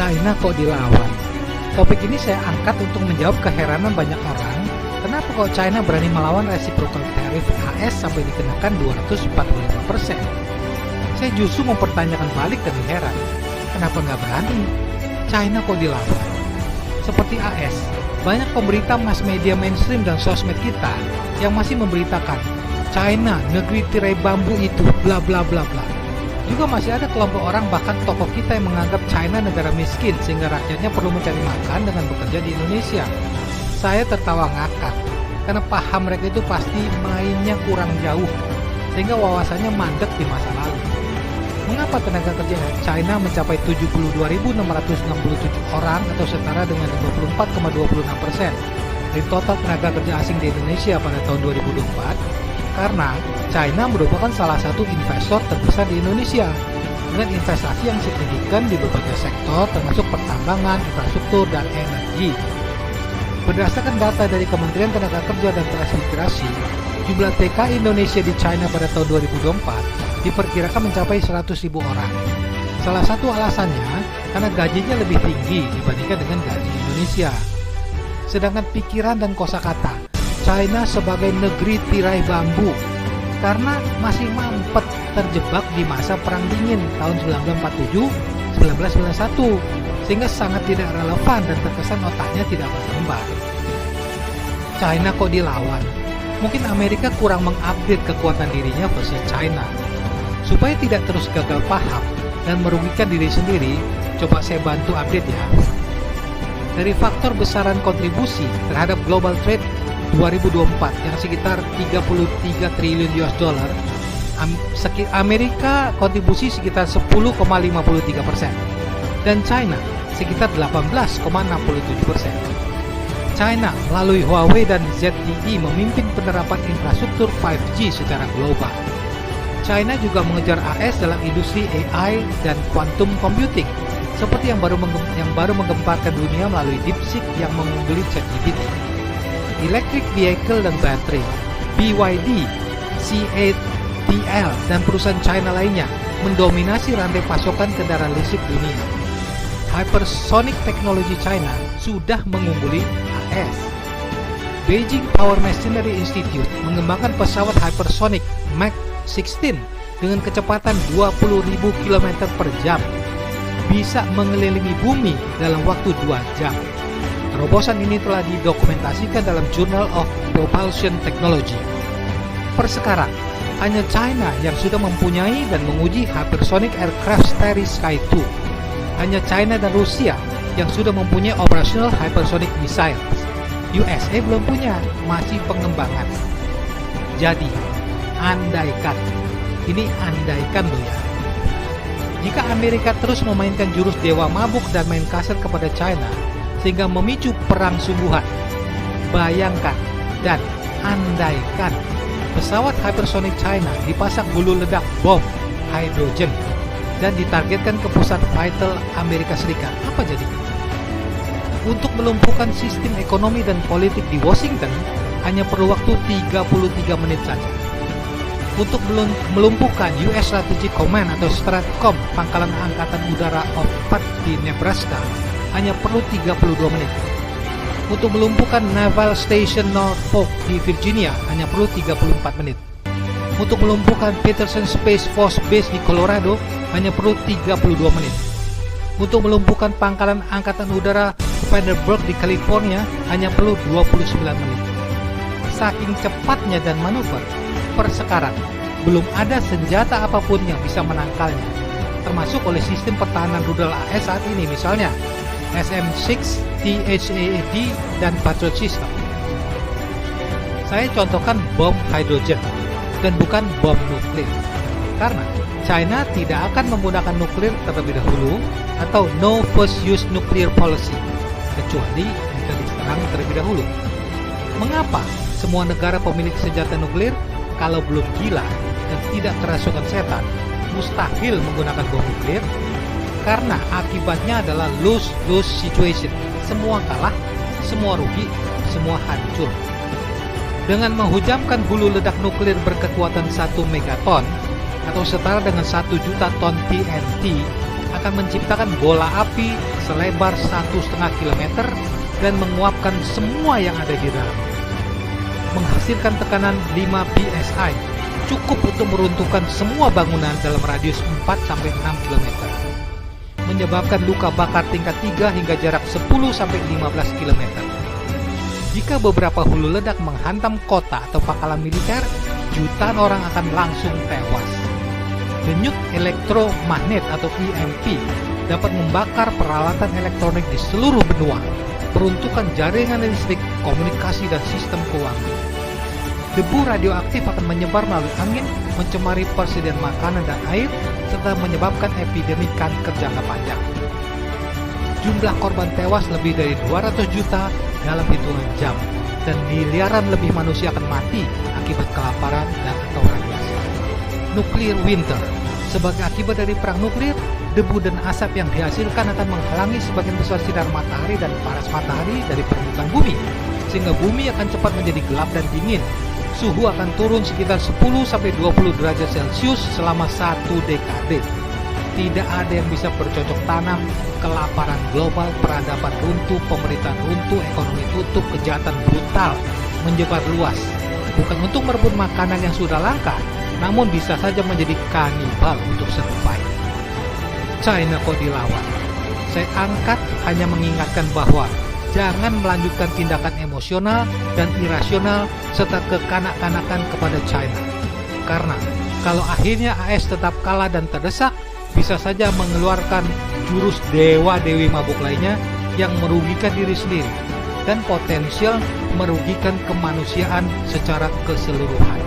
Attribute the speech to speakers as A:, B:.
A: China kok dilawan? Topik ini saya angkat untuk menjawab keheranan banyak orang, kenapa kok China berani melawan reciprocal tariff AS sampai dikenakan 245%. Saya justru mempertanyakan balik dan heran, kenapa nggak berani? China kok dilawan? Seperti AS, banyak pemberita mass media mainstream dan sosmed kita yang masih memberitakan China, negeri tirai bambu itu, bla bla bla bla. Juga masih ada kelompok orang bahkan tokoh kita yang menganggap China negara miskin sehingga rakyatnya perlu mencari makan dengan bekerja di Indonesia. Saya tertawa ngakak karena paham mereka itu pasti mainnya kurang jauh sehingga wawasannya mandek di masa lalu. Mengapa tenaga kerja China mencapai 72.667 orang atau setara dengan 54,26% dari total tenaga kerja asing di Indonesia pada tahun 2024? Karena China merupakan salah satu investor terbesar di Indonesia dengan investasi yang signifikan di berbagai sektor termasuk pertambangan, infrastruktur, dan energi. Berdasarkan data dari Kementerian Tenaga Kerja dan Transmigrasi, jumlah TKI Indonesia di China pada tahun 2024 diperkirakan mencapai 100.000 orang. Salah satu alasannya karena gajinya lebih tinggi dibandingkan dengan gaji Indonesia. Sedangkan pikiran dan kosakata China sebagai negeri tirai bambu karena masih mampet terjebak di masa Perang Dingin tahun 1947-1991 sehingga sangat tidak relevan dan terkesan otaknya tidak berkembang. China kok dilawan? Mungkin Amerika kurang mengupdate kekuatan dirinya versus China. Supaya tidak terus gagal paham dan merugikan diri sendiri, coba saya bantu update ya. Dari faktor besaran kontribusi terhadap global trade 2024 yang sekitar 33 triliun US dollar, Amerika kontribusi sekitar 10,53% dan China sekitar 18,67%. China melalui Huawei dan ZTE memimpin penerapan infrastruktur 5G secara global. China juga mengejar AS dalam industri AI dan quantum computing, seperti yang baru menggemparkan dunia melalui DeepSeek yang mengungguli ChatGPT. Electric vehicle dan baterai, BYD, CATL, dan perusahaan China lainnya mendominasi rantai pasokan kendaraan listrik dunia. Hypersonic Technology China sudah mengungguli AS. Beijing Power Machinery Institute mengembangkan pesawat hypersonic Mach 16 dengan kecepatan 20.000 km per jam, bisa mengelilingi bumi dalam waktu 2 jam. Terobosan ini telah didokumentasikan dalam Journal of Propulsion Technology. Per sekarang, hanya China yang sudah mempunyai dan menguji hypersonic aircraft Starry Sky 2. Hanya China dan Rusia yang sudah mempunyai operational hypersonic missiles. USA belum punya, masih pengembangan. Jadi, andaikan, ini andaikan loh ya. Jika Amerika terus memainkan jurus dewa mabuk dan main kasar kepada China, sehingga memicu perang sungguhan. Bayangkan dan andaikan pesawat hypersonic China dipasang hulu ledak bom hidrogen dan ditargetkan ke pusat vital Amerika Serikat, apa jadi? Untuk melumpuhkan sistem ekonomi dan politik di Washington hanya perlu waktu 33 menit saja. Untuk melumpuhkan US Strategic Command atau Stratcom, pangkalan angkatan udara Opat di Nebraska, hanya perlu 32 menit. Untuk melumpuhkan Naval Station Norfolk di Virginia hanya perlu 34 menit. Untuk melumpuhkan Peterson Space Force Base di Colorado hanya perlu 32 menit. Untuk melumpuhkan pangkalan angkatan udara Vandenberg di California hanya perlu 29 menit. Saking cepatnya dan manuver, per sekarang belum ada senjata apapun yang bisa menangkalnya, termasuk oleh sistem pertahanan rudal AS saat ini, misalnya SM-6, THAAD, dan Patriot System. Saya contohkan bom hidrogen dan bukan bom nuklir, karena China tidak akan menggunakan nuklir terlebih dahulu atau no first use nuclear policy, kecuali jika diserang terlebih dahulu. Mengapa semua negara pemilik senjata nuklir, kalau belum gila dan tidak kerasukan setan, mustahil menggunakan bom nuklir? Karena akibatnya adalah lose-lose situation. Semua kalah, semua rugi, semua hancur. Dengan menghujamkan hulu ledak nuklir berkekuatan 1 megaton atau setara dengan 1 juta ton TNT akan menciptakan bola api selebar 1,5 km dan menguapkan semua yang ada di dalam. Menghasilkan tekanan 5 psi, cukup untuk meruntuhkan semua bangunan dalam radius 4-6 km. Menyebabkan luka bakar tingkat 3 hingga jarak 10-15 km. Jika beberapa hulu ledak menghantam kota atau pangkalan militer, jutaan orang akan langsung tewas. Denyut elektromagnet atau EMP dapat membakar peralatan elektronik di seluruh benua, peruntukan jaringan listrik, komunikasi, dan sistem keuangan. Debu radioaktif akan menyebar melalui angin, mencemari persediaan makanan dan air, serta menyebabkan epidemi kanker jangka panjang. Jumlah korban tewas lebih dari 200 juta dalam hitungan jam, dan miliaran lebih manusia akan mati akibat kelaparan dan atau radiasi. Nuclear winter. Sebagai akibat dari perang nuklir, debu dan asap yang dihasilkan akan menghalangi sebagian besar sinar matahari dan panas matahari dari permukaan bumi, sehingga bumi akan cepat menjadi gelap dan dingin. Suhu akan turun sekitar 10-20 derajat Celcius selama 1 dekade. Tidak ada yang bisa bercocok tanam, kelaparan global, peradaban runtuh, pemerintahan runtuh, ekonomi tutup, kejahatan brutal menyebar luas. Bukan untuk merebut makanan yang sudah langka, namun bisa saja menjadi kanibal untuk survive. China kok dilawan? Saya angkat hanya mengingatkan bahwa jangan melanjutkan tindakan emosional dan irasional serta kekanak-kanakan kepada China. Karena kalau akhirnya AS tetap kalah dan terdesak, bisa saja mengeluarkan jurus dewa-dewi mabuk lainnya yang merugikan diri sendiri dan potensial merugikan kemanusiaan secara keseluruhan.